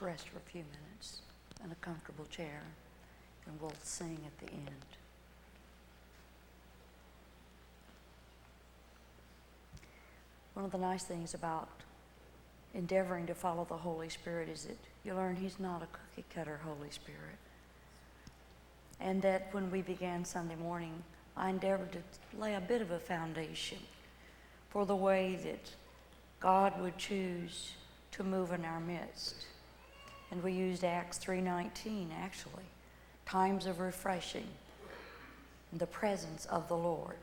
just rest for a few minutes in a comfortable chair, and we'll sing at the end. One of the nice things about endeavoring to follow the Holy Spirit is that you learn He's not a cookie-cutter Holy Spirit. And that when we began Sunday morning, I endeavored to lay a bit of a foundation for the way that God would choose to move in our midst. And we used Acts 3:19, actually. Times of refreshing in the presence of the Lord.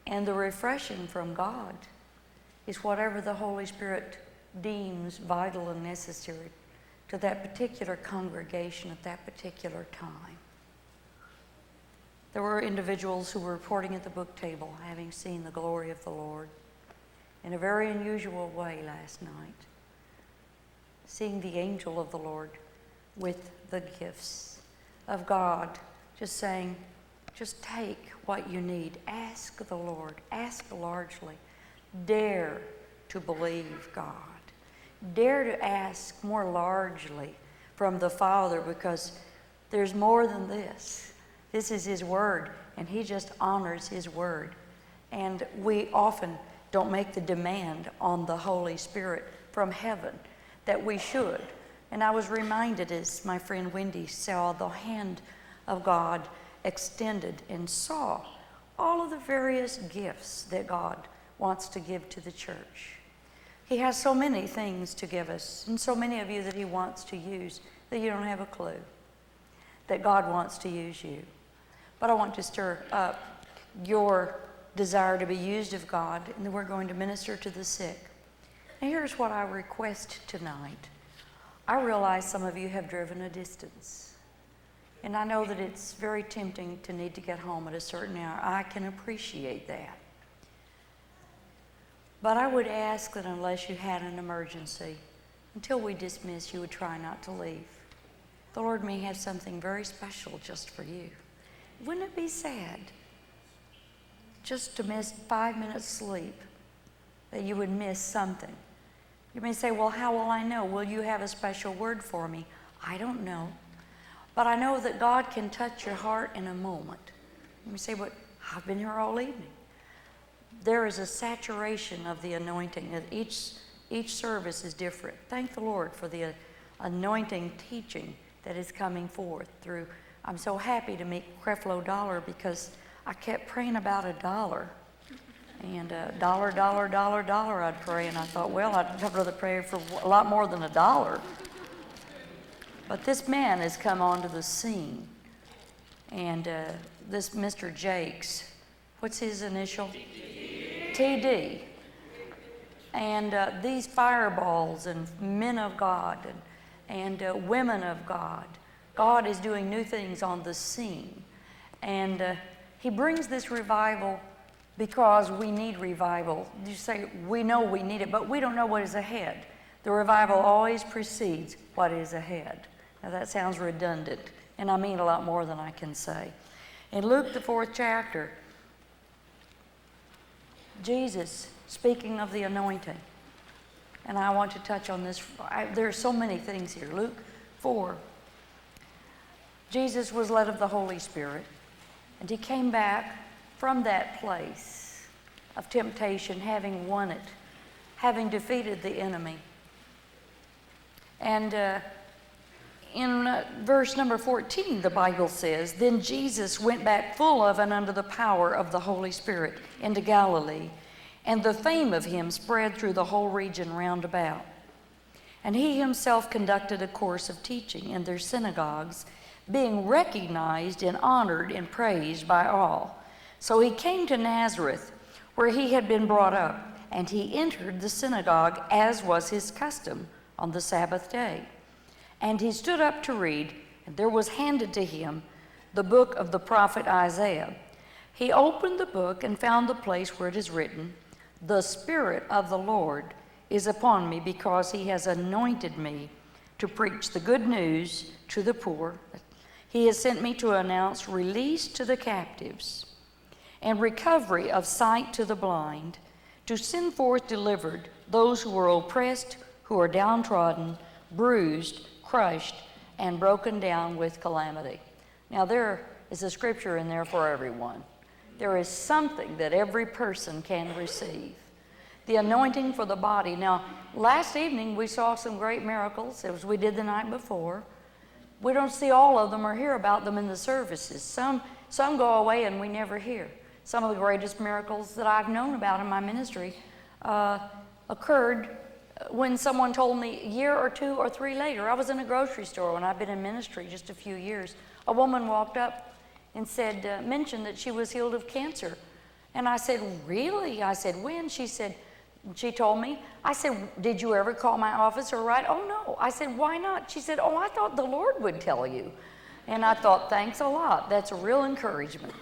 And the refreshing from God is whatever the Holy Spirit deems vital and necessary to that particular congregation at that particular time. There were individuals who were reporting at the book table having seen the glory of the Lord in a very unusual way last night, seeing the angel of the Lord with the gifts of God, just saying, just take what you need. Ask the Lord. Ask largely. Dare to believe God. Dare to ask more largely from the Father, because there's more than this. This is His Word, and He just honors His Word. And we often don't make the demand on the Holy Spirit from heaven that we should. And I was reminded as my friend Wendy saw the hand of God extended and saw all of the various gifts that God wants to give to the church. He has so many things to give us, and so many of you that He wants to use that you don't have a clue that God wants to use you. But I want to stir up your desire to be used of God, and then we're going to minister to the sick. And here's what I request tonight. I realize some of you have driven a distance, and I know that it's very tempting to need to get home at a certain hour. I can appreciate that. But I would ask that unless you had an emergency, until we dismiss, you would try not to leave. The Lord may have something very special just for you. Wouldn't it be sad just to miss 5 minutes sleep, that you would miss something? You may say, well, how will I know? Will you have a special word for me? I don't know. But I know that God can touch your heart in a moment. You may say, but I've been here all evening. There is a saturation of the anointing. Each service is different. Thank the Lord for the anointing teaching that is coming forth through. I'm so happy to meet Creflo Dollar, because I kept praying about $1. And dollar, I'd pray. And I thought, well, I'd rather pray for a lot more than $1. But this man has come onto the scene. And this Mr. Jakes, what's his initial? TD. And these fireballs and men of God and women of God. God is doing new things on the scene. And He brings this revival because we need revival. You say, we know we need it, but we don't know what is ahead. The revival always precedes what is ahead. Now that sounds redundant, and I mean a lot more than I can say. In Luke, the 4th chapter, Jesus, speaking of the anointing, and I want to touch on this. There are so many things here. Luke 4, Jesus was led of the Holy Spirit, and He came back from that place of temptation, having won it, having defeated the enemy. And in verse number 14, the Bible says, then Jesus went back full of and under the power of the Holy Spirit into Galilee, and the fame of Him spread through the whole region round about. And He Himself conducted a course of teaching in their synagogues, being recognized and honored and praised by all. So He came to Nazareth, where He had been brought up, and He entered the synagogue, as was His custom, on the Sabbath day. And He stood up to read, and there was handed to Him the book of the prophet Isaiah. He opened the book and found the place where it is written, the Spirit of the Lord is upon me, because He has anointed me to preach the good news to the poor. He has sent me to announce release to the captives and recovery of sight to the blind, to send forth delivered those who are oppressed, who are downtrodden, bruised, crushed, and broken down with calamity. Now there is a scripture in there for everyone. There is something that every person can receive. The anointing for the body. Now, last evening we saw some great miracles, as we did the night before. We don't see all of them or hear about them in the services. Some go away and we never hear. Some of the greatest miracles that I've known about in my ministry occurred when someone told me a year or 2 or 3 later. I was in a grocery store when I've been in ministry just a few years. A woman walked up and said, mentioned that she was healed of cancer. And I said, really? I said, when? She told me. I said, did you ever call my office or write? Oh, no. I said, why not? She said, oh, I thought the Lord would tell you. And I thought, thanks a lot. That's a real encouragement.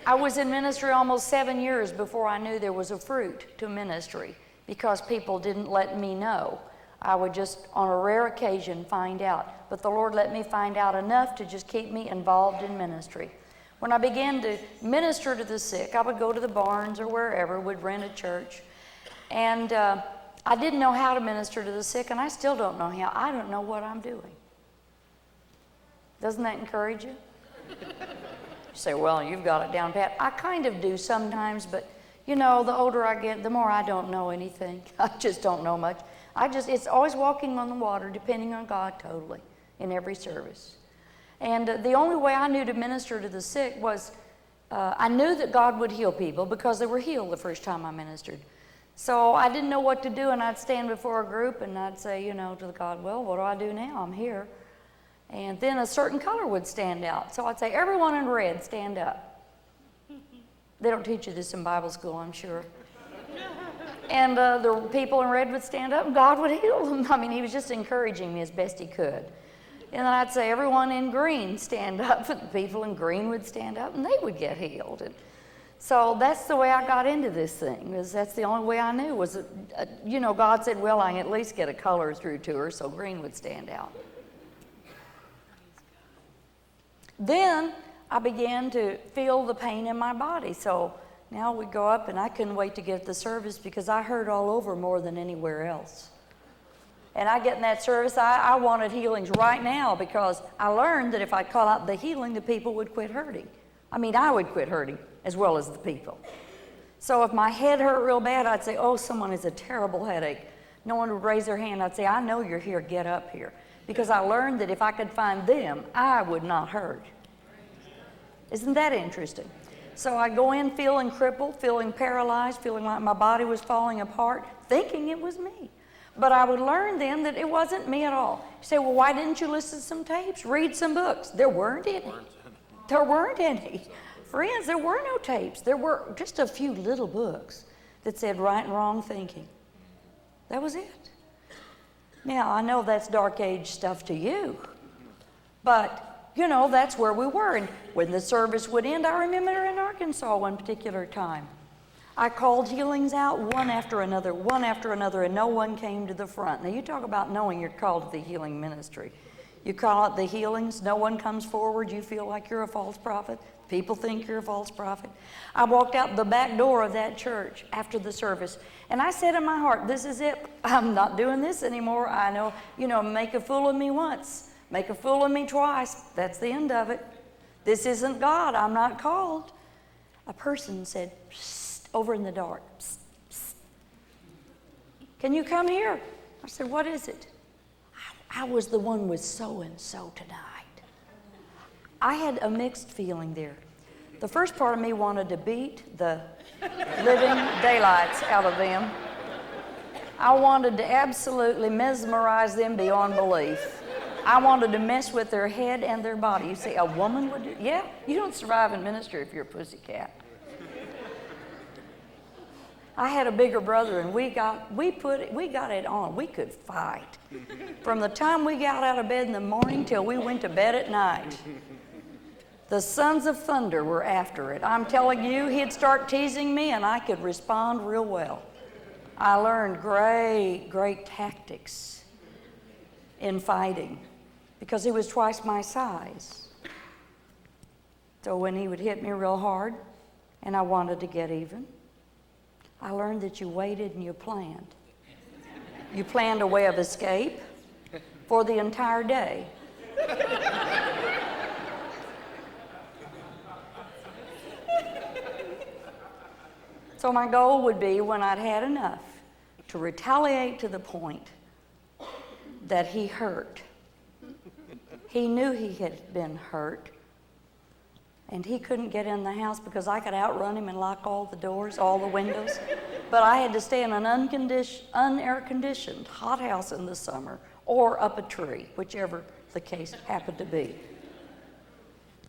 I was in ministry almost 7 years before I knew there was a fruit to ministry, because people didn't let me know. I would just, on a rare occasion, find out. But the Lord let me find out enough to just keep me involved in ministry. When I began to minister to the sick, I would go to the barns or wherever, would rent a church. And I didn't know how to minister to the sick, and I still don't know how. I don't know what I'm doing. Doesn't that encourage you? You say, well, you've got it down pat. I kind of do sometimes, but you know, the older I get, the more I don't know anything. I just don't know much. It's always walking on the water, depending on God totally, in every service. And the only way I knew to minister to the sick was, I knew that God would heal people because they were healed the first time I ministered. So I didn't know what to do, and I'd stand before a group and I'd say, you know, to God, well, what do I do now? I'm here. And then a certain color would stand out. So I'd say, everyone in red, stand up. They don't teach you this in Bible school, I'm sure. And the people in red would stand up and God would heal them. I mean, he was just encouraging me as best he could. And then I'd say, everyone in green, stand up. And the people in green would stand up and they would get healed. And so that's the way I got into this thing, because that's the only way I knew was, you know, God said, well, I can at least get a color through to her, so green would stand out. Then I began to feel the pain in my body. So now we go up, and I couldn't wait to get the service because I hurt all over more than anywhere else. And I get in that service, I wanted healings right now, because I learned that if I call out the healing, the people would quit hurting. I mean, I would quit hurting as well as the people. So if my head hurt real bad, I'd say, oh, someone has a terrible headache. No one would raise their hand. I'd say, I know you're here, get up here. Because I learned that if I could find them, I would not hurt. Isn't that interesting? So I go in feeling crippled, feeling paralyzed, feeling like my body was falling apart, thinking it was me. But I would learn then that it wasn't me at all. You say, well, why didn't you listen to some tapes? Read some books. There weren't any. There weren't any. Friends, there were no tapes. There were just a few little books that said right and wrong thinking. That was it. Now, I know that's dark age stuff to you, but, you know, that's where we were. And when the service would end, I remember in Arkansas one particular time, I called healings out one after another, and no one came to the front. Now, you talk about knowing you're called to the healing ministry. You call out the healings, no one comes forward, you feel like you're a false prophet. People think you're a false prophet. I walked out the back door of that church after the service, and I said in my heart, this is it. I'm not doing this anymore. I know, you know, make a fool of me once, make a fool of me twice. That's the end of it. This isn't God. I'm not called. A person said, psst, over in the dark, psst, psst. Can you come here? I said, what is it? I was the one with so-and-so tonight. I had a mixed feeling there. The first part of me wanted to beat the living daylights out of them. I wanted to absolutely mesmerize them beyond belief. I wanted to mess with their head and their body. You say, a woman would do? Yeah, you don't survive in ministry if you're a pussycat. I had a bigger brother, and we got it on. We could fight. From the time we got out of bed in the morning till we went to bed at night. The sons of thunder were after it. I'm telling you, he'd start teasing me, and I could respond real well. I learned great tactics in fighting because he was twice my size. So when he would hit me real hard, and I wanted to get even, I learned that you waited and you planned. You planned a way of escape for the entire day. So my goal would be, when I'd had enough, to retaliate to the point that he hurt. He knew he had been hurt, and he couldn't get in the house because I could outrun him and lock all the doors, all the windows. But I had to stay in an unair-conditioned hot house in the summer or up a tree, whichever the case happened to be.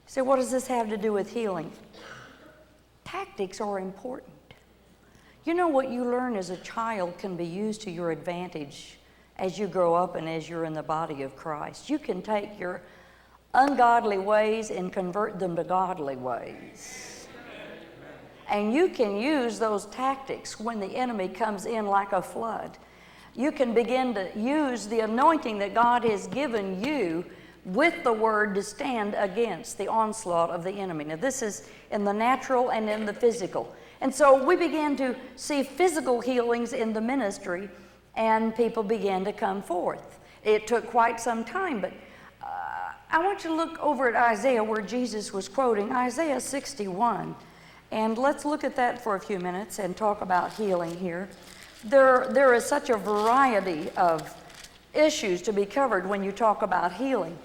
So what does this have to do with healing? Tactics are important. You know, what you learn as a child can be used to your advantage as you grow up and as you're in the body of Christ. You can take your ungodly ways and convert them to godly ways. And you can use those tactics when the enemy comes in like a flood. You can begin to use the anointing that God has given you with the word to stand against the onslaught of the enemy. Now, this is in the natural and in the physical. And so we began to see physical healings in the ministry, and people began to come forth. It took quite some time, but I want you to look over at Isaiah, where Jesus was quoting Isaiah 61. And let's look at that for a few minutes and talk about healing here. There is such a variety of issues to be covered when you talk about healing.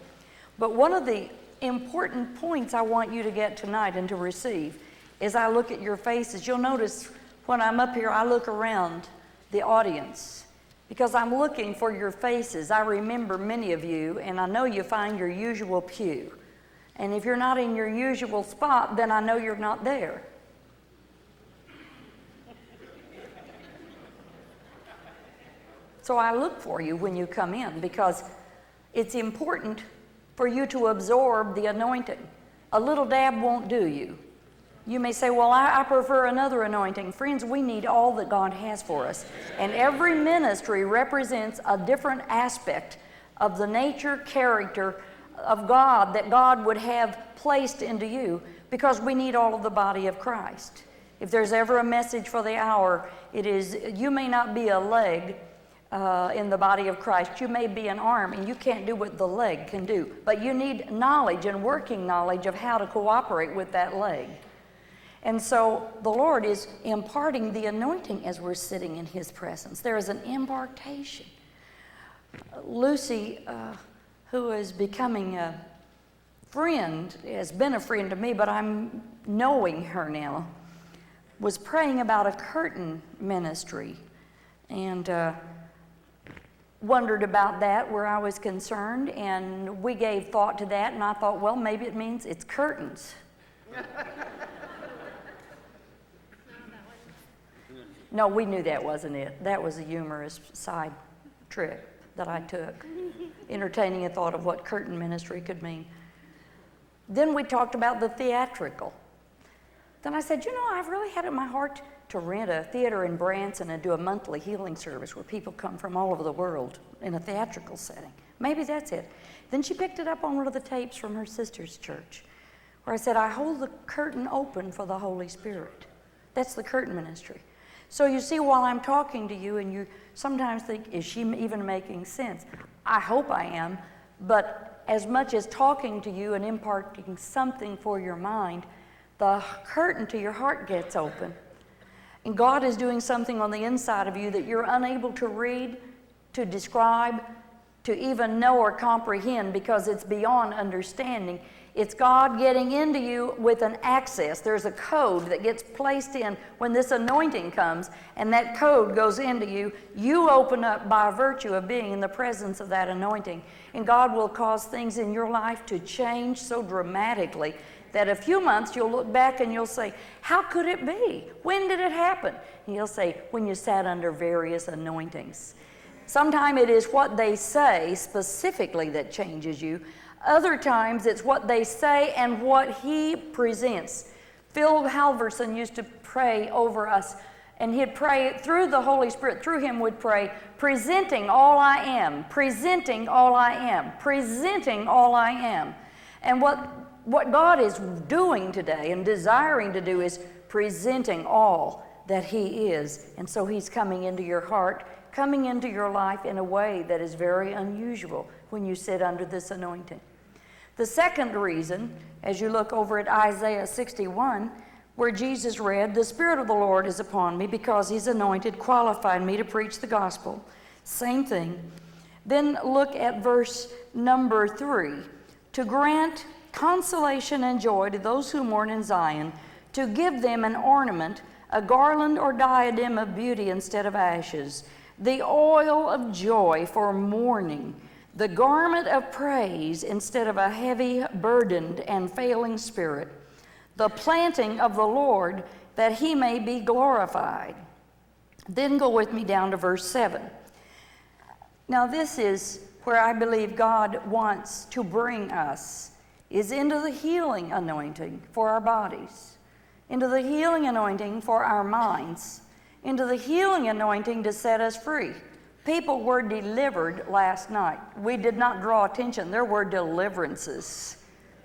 But one of the important points I want you to get tonight and to receive is, I look at your faces. You'll notice when I'm up here, I look around the audience because I'm looking for your faces. I remember many of you, and I know you find your usual pew. And if you're not in your usual spot, then I know you're not there. So I look for you when you come in, because it's important for you to absorb the anointing. A little dab won't do you. You may say, well, I prefer another anointing. Friends, we need all that God has for us. And every ministry represents a different aspect of the nature, character of God that God would have placed into you, because we need all of the body of Christ. If there's ever a message for the hour, it is, you may not be a leg in the body of Christ. You may be an arm, and you can't do what the leg can do. But you need knowledge and working knowledge of how to cooperate with that leg. And so the Lord is imparting the anointing as we're sitting in His presence. There is an impartation. Lucy, who is becoming a friend, has been a friend to me, but I'm knowing her now, was praying about a curtain ministry, and wondered about that, where I was concerned, and we gave thought to that, and I thought, well, maybe it means it's curtains. No, we knew that wasn't it. That was a humorous side trick that I took, entertaining a thought of what curtain ministry could mean. Then we talked about the theatrical. Then I said, you know, I've really had it in my heart to rent a theater in Branson and do a monthly healing service where people come from all over the world in a theatrical setting. Maybe that's it. Then she picked it up on one of the tapes from her sister's church, where I said, I hold the curtain open for the Holy Spirit. That's the curtain ministry. So you see, while I'm talking to you, and you sometimes think, is she even making sense? I hope I am, but as much as talking to you and imparting something for your mind, the curtain to your heart gets open. And God is doing something on the inside of you that you're unable to read, to describe, to even know or comprehend, because it's beyond understanding. It's God getting into you with an access. There's a code that gets placed in when this anointing comes, and that code goes into you. You open up by virtue of being in the presence of that anointing. And God will cause things in your life to change so dramatically that a few months you'll look back and you'll say, how could it be? When did it happen? And you'll say, when you sat under various anointings. Sometimes it is what they say specifically that changes you. Other times it's what they say and what He presents. Phil Halverson used to pray over us, and he'd pray through the Holy Spirit. Through him would pray, presenting all I am, presenting all I am, presenting all I am. And what God is doing today and desiring to do is presenting all that He is. And so He's coming into your heart, coming into your life in a way that is very unusual when you sit under this anointing. The second reason, as you look over at Isaiah 61, where Jesus read, "The Spirit of the Lord is upon me because He's anointed, qualified me to preach the gospel." Same thing. Then look at verse number 3. "To grant consolation and joy to those who mourn in Zion, to give them an ornament, a garland or diadem of beauty instead of ashes, the oil of joy for mourning, the garment of praise instead of a heavy, burdened, and failing spirit, the planting of the Lord, that He may be glorified." Then go with me down to verse 7. Now this is where I believe God wants to bring us, is into the healing anointing for our bodies, into the healing anointing for our minds, into the healing anointing to set us free. People were delivered last night. We did not draw attention. There were deliverances.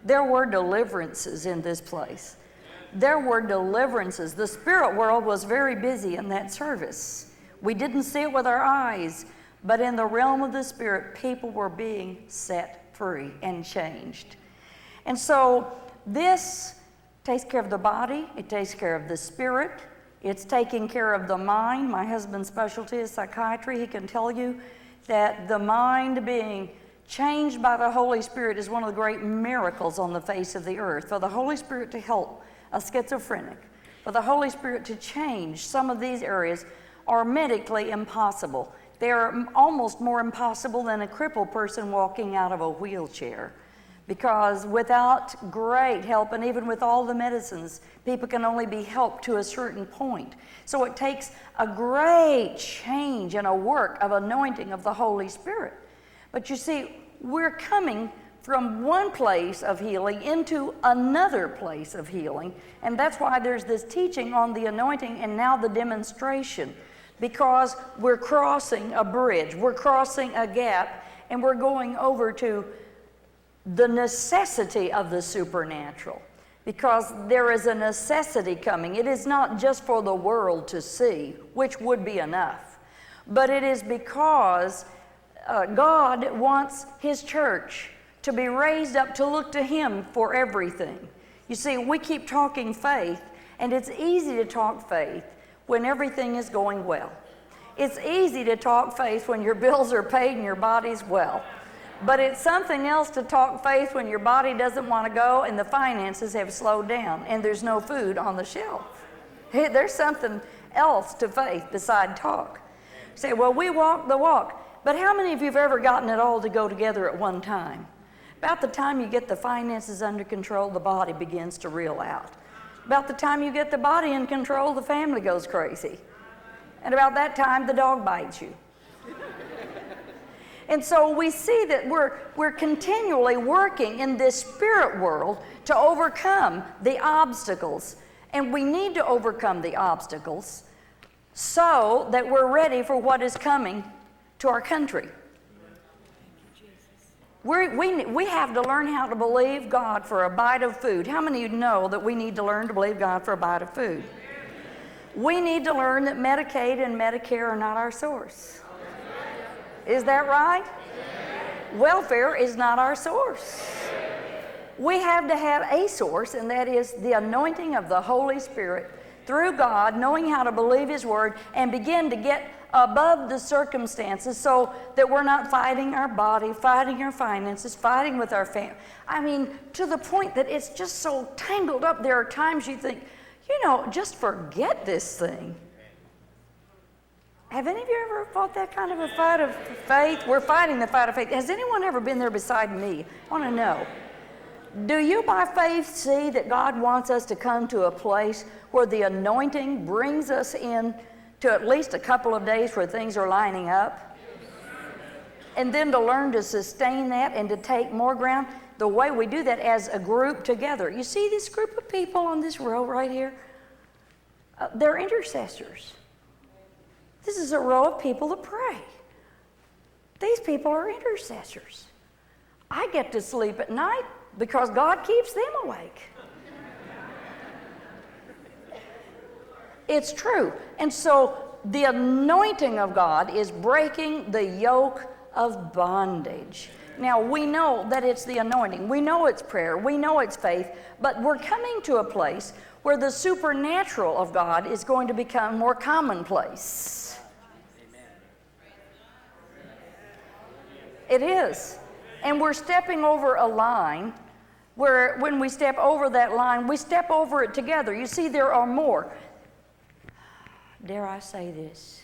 There were deliverances in this place. There were deliverances. The spirit world was very busy in that service. We didn't see it with our eyes, but in the realm of the spirit, people were being set free and changed. And so this takes care of the body. It takes care of the spirit. It's taking care of the mind. My husband's specialty is psychiatry. He can tell you that the mind being changed by the Holy Spirit is one of the great miracles on the face of the earth. For the Holy Spirit to help a schizophrenic, for the Holy Spirit to change some of these areas are medically impossible. They are almost more impossible than a crippled person walking out of a wheelchair. Because without great help, and even with all the medicines, people can only be helped to a certain point. So it takes a great change and a work of anointing of the Holy Spirit. But you see, we're coming from one place of healing into another place of healing. And that's why there's this teaching on the anointing and now the demonstration. Because we're crossing a bridge, we're crossing a gap, and we're going over to the necessity of the supernatural, because there is a necessity coming. It is not just for the world to see, which would be enough, but it is because God wants His church to be raised up to look to Him for everything. You see, we keep talking faith, and it's easy to talk faith when everything is going well. It's easy to talk faith when your bills are paid and your body's well. But it's something else to talk faith when your body doesn't want to go and the finances have slowed down and there's no food on the shelf. Hey, there's something else to faith beside talk. You say, well, we walk the walk. But how many of you have ever gotten it all to go together at one time? About the time you get the finances under control, the body begins to reel out. About the time you get the body in control, the family goes crazy. And about that time, the dog bites you. And so we see that we're continually working in this spirit world to overcome the obstacles. And we need to overcome the obstacles so that we're ready for what is coming to our country. We have to learn how to believe God for a bite of food. How many of you know that we need to learn to believe God for a bite of food? We need to learn that Medicaid and Medicare are not our source. Is that right? Welfare is not our source. We have to have a source, and that is the anointing of the Holy Spirit through God, knowing how to believe His Word, and begin to get above the circumstances so that we're not fighting our body, fighting our finances, fighting with our family. I mean, to the point that it's just so tangled up. There are times you think, you know, just forget this thing. Have any of you ever fought that kind of a fight of faith? We're fighting the fight of faith. Has anyone ever been there beside me? I want to know. Do you by faith see that God wants us to come to a place where the anointing brings us in to at least a couple of days where things are lining up? And then to learn to sustain that and to take more ground? The way we do that as a group together. You see this group of people on this row right here? They're intercessors. This is a row of people that pray. These people are intercessors. I get to sleep at night because God keeps them awake. It's true. And so the anointing of God is breaking the yoke of bondage. Now, we know that it's the anointing. We know it's prayer. We know it's faith. But we're coming to a place where the supernatural of God is going to become more commonplace. It is. And we're stepping over a line where when we step over that line, we step over it together. You see, there are more. Dare I say this?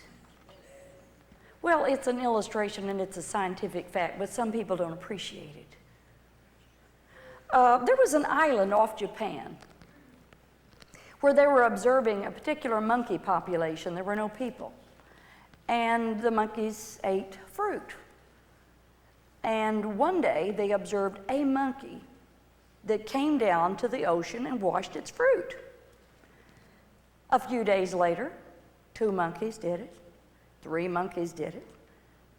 Well, it's an illustration and it's a scientific fact, but some people don't appreciate it. There was an island off Japan where they were observing a particular monkey population. There were no people. And the monkeys ate fruit. And one day they observed a monkey that came down to the ocean and washed its fruit. A few days later, 2 monkeys did it. 3 monkeys did it.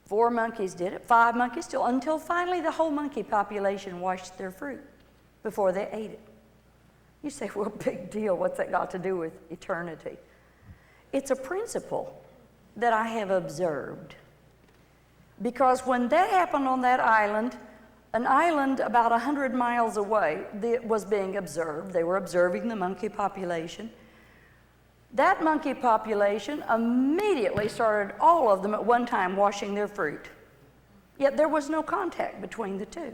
4 monkeys did it. 5 monkeys still, until finally the whole monkey population washed their fruit before they ate it. You say, well, big deal. What's that got to do with eternity? It's a principle that I have observed. Because when that happened on that island, an island about 100 miles away that was being observed, they were observing the monkey population. That monkey population immediately started, all of them at one time, washing their fruit. Yet there was no contact between the two.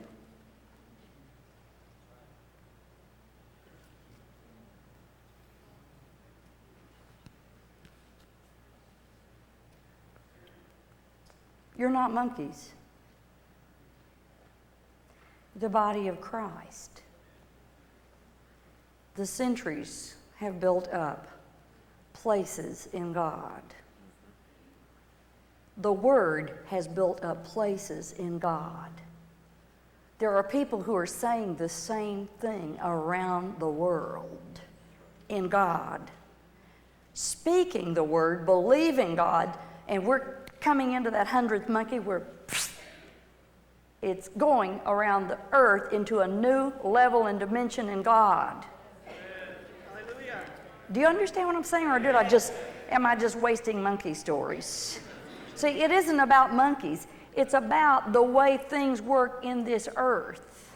You're not monkeys. The body of Christ. The centuries have built up places in God. The Word has built up places in God. There are people who are saying the same thing around the world in God. Speaking the Word, believing God, and we're coming into that 100th monkey where it's going around the earth into a new level and dimension in God. Hallelujah. Do you understand what I'm saying, or am I just wasting monkey stories? See, it isn't about monkeys. It's about the way things work in this earth.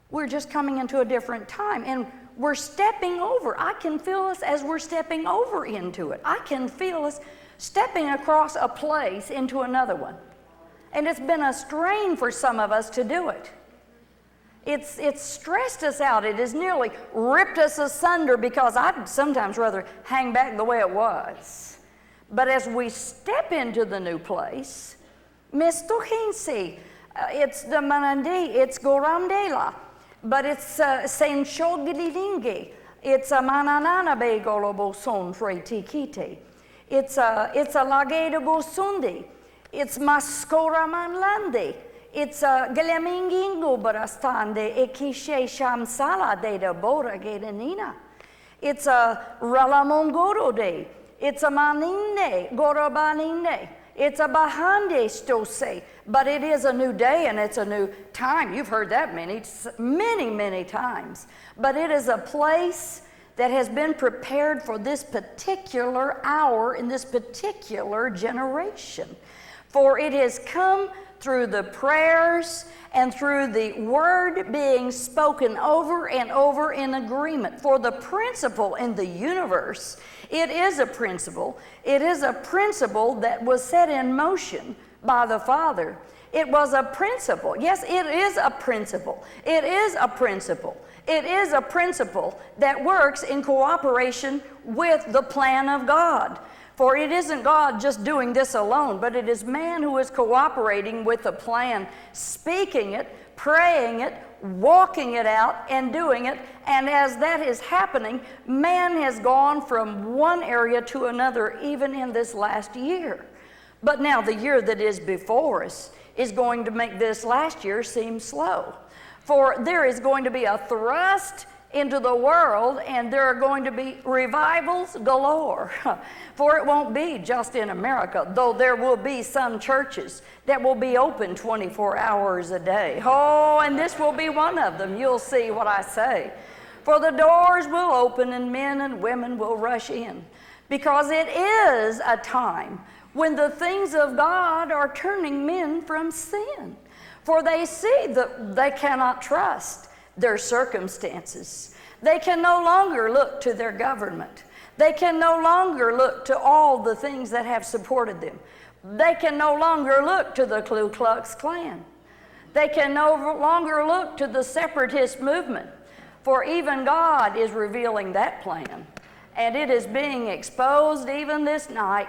We're just coming into a different time, and we're stepping over. I can feel us as we're stepping over into it. I can feel us stepping across a place into another one. And it's been a strain for some of us to do it. It's stressed us out. It has nearly ripped us asunder, because I'd sometimes rather hang back the way it was. But as we step into the new place, Mistuhinsi, it's the Manandi, it's Goramdela. But it's Saint Shogililingi. It's a Mananana Begolobo Son Fretikite. It's a Lageda Bosundi. It's Mascora Manlandi. It's a Galemingingo Barastande Ekishe Shamsala de the Bora Gedanina. It's a Ralamongoro Day. It's a Maninde, Gorabaninde. It's a Bahande Stose, but it is a new day and it's a new time. You've heard that many times. But it is a place that has been prepared for this particular hour in this particular generation. For it has come through the prayers and through the word being spoken over and over in agreement. For the principle in the universe, it is a principle. It is a principle that was set in motion by the Father. It was a principle. Yes, it is a principle. It is a principle. It is a principle that works in cooperation with the plan of God. For it isn't God just doing this alone, but it is man who is cooperating with the plan, speaking it, praying it, walking it out, and doing it. And as that is happening, man has gone from one area to another, even in this last year. But now the year that is before us is going to make this last year seem slow. For there is going to be a thrust into the world, and there are going to be revivals galore. For it won't be just in America, though there will be some churches that will be open 24 hours a day. Oh, and this will be one of them. You'll see what I say. For the doors will open and men and women will rush in, because it is a time when the things of God are turning men from sin. For they see that they cannot trust their circumstances. They can no longer look to their government. They can no longer look to all the things that have supported them. They can no longer look to the Ku Klux Klan. They can no longer look to the separatist movement, for even God is revealing that plan. And it is being exposed even this night.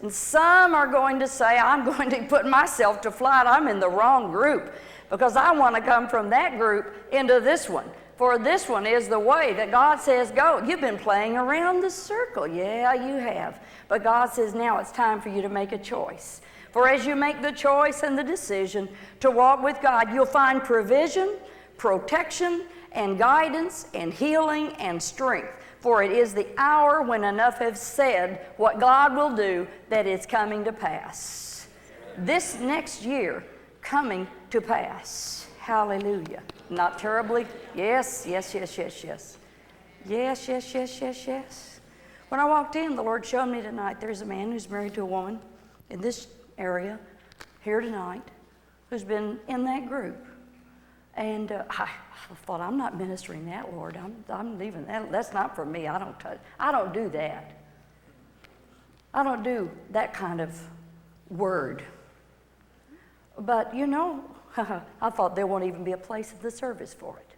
And some are going to say, I'm going to put myself to flight. I'm in the wrong group because I want to come from that group into this one. For this one is the way that God says go. You've been playing around the circle. Yeah, you have. But God says now it's time for you to make a choice. For as you make the choice and the decision to walk with God, you'll find provision, protection, and guidance, and healing, and strength. For it is the hour when enough have said what God will do that it's coming to pass. This next year, coming to pass. Hallelujah. Not terribly? Yes, yes, yes, yes, yes. Yes, yes, yes, yes, yes. When I walked in, the Lord showed me tonight there's a man who's married to a woman in this area here tonight who's been in that group. And I thought, I'm not ministering that, Lord. I'm leaving that. That's not for me. I don't do that. I don't do that kind of word. But you know, I thought there won't even be a place at the service for it.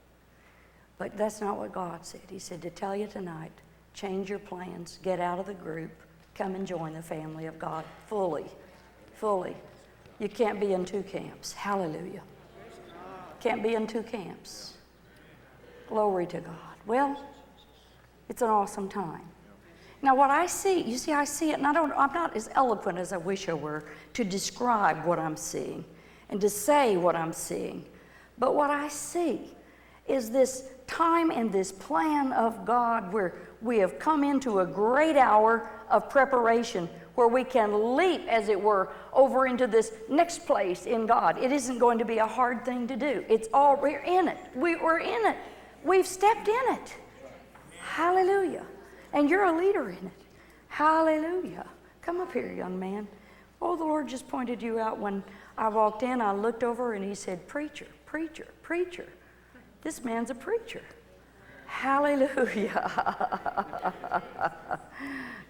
But that's not what God said. He said to tell you tonight, change your plans, get out of the group, come and join the family of God fully, fully. You can't be in two camps. Hallelujah. Can't be in two camps. Glory to God. Well, it's an awesome time. Now what I see, you see, I see it, and I'm not as eloquent as I wish I were to describe what I'm seeing and to say what I'm seeing. But what I see is this time and this plan of God where we have come into a great hour of preparation where we can leap, as it were, over into this next place in God. It isn't going to be a hard thing to do. We're in it. We're in it. We've stepped in it. Hallelujah. And you're a leader in it. Hallelujah. Come up here, young man. Oh, the Lord just pointed you out when I walked in. I looked over and he said, preacher, preacher, preacher. This man's a preacher. Hallelujah.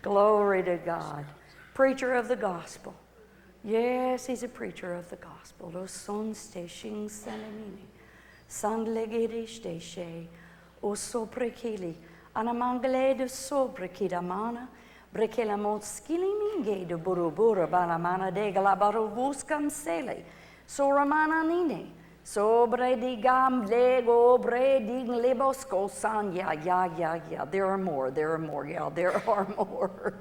Glory to God. Preacher of the gospel. Yes, he's a preacher of the gospel. Los son steshing sanamini. Sandlegiri steshe. O soprekili. Anamangle de soprekidamana. Brekela monskili minge de burubura balamana de galabarubuskam sele. Soramana nine. Sobre di gam lego bre di lebosco san. Yeah. There are more. There are more.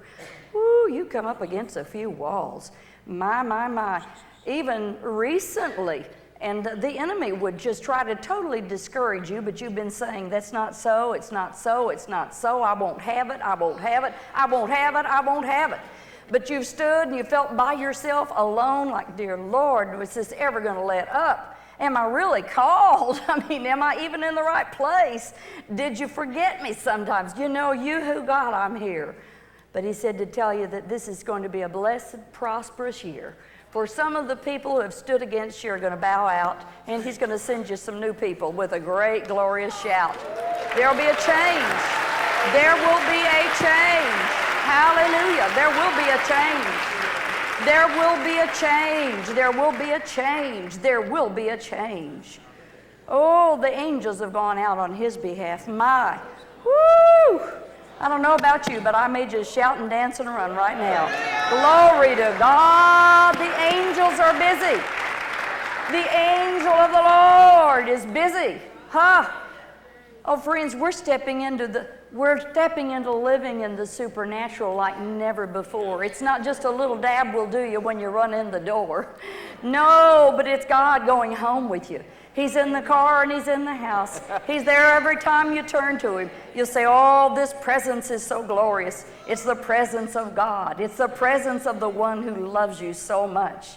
Ooh, you come up against a few walls. My. Even recently, and the enemy would just try to totally discourage you, but you've been saying, that's not so, it's not so, it's not so, I won't have it, I won't have it, I won't have it, I won't have it. But you've stood and you felt by yourself alone like, dear Lord, was this ever going to let up? Am I really called? I mean, am I even in the right place? Did you forget me sometimes? You know, you who God, I'm here. But he said to tell you that this is going to be a blessed, prosperous year. For some of the people who have stood against you are going to bow out, and he's going to send you some new people with a great, glorious shout. There will be a change. There will be a change. Hallelujah. There will be a change. There will be a change. There will be a change. There will be a change. Oh, the angels have gone out on his behalf. My, woo! I don't know about you, but I may just shout and dance and run right now. Glory to God. The angels are busy. The angel of the Lord is busy. Oh, friends, we're stepping into living in the supernatural like never before. It's not just a little dab will do you when you run in the door. No, but it's God going home with you. He's in the car and He's in the house. He's there every time you turn to Him. You'll say, oh, this presence is so glorious. It's the presence of God. It's the presence of the one who loves you so much.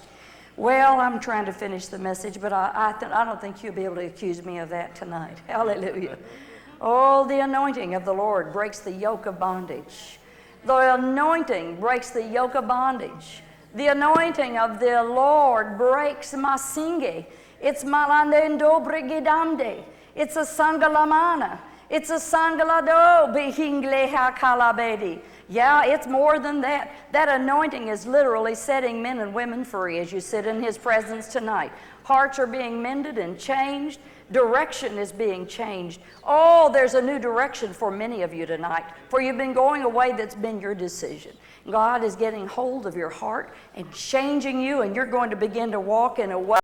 Well, I'm trying to finish the message, but I don't think you'll be able to accuse me of that tonight. Hallelujah. Oh, the anointing of the Lord breaks the yoke of bondage. The anointing breaks the yoke of bondage. The anointing of the Lord breaks masinge. It's malandendo brigidamde. It's a sangalamana. It's a sangalado bihingle hakalabedi. Yeah, it's more than that. That anointing is literally setting men and women free as you sit in His presence tonight. Hearts are being mended and changed. Direction is being changed. Oh, there's a new direction for many of you tonight. For you've been going a way that's been your decision. God is getting hold of your heart and changing you, and you're going to begin to walk in a way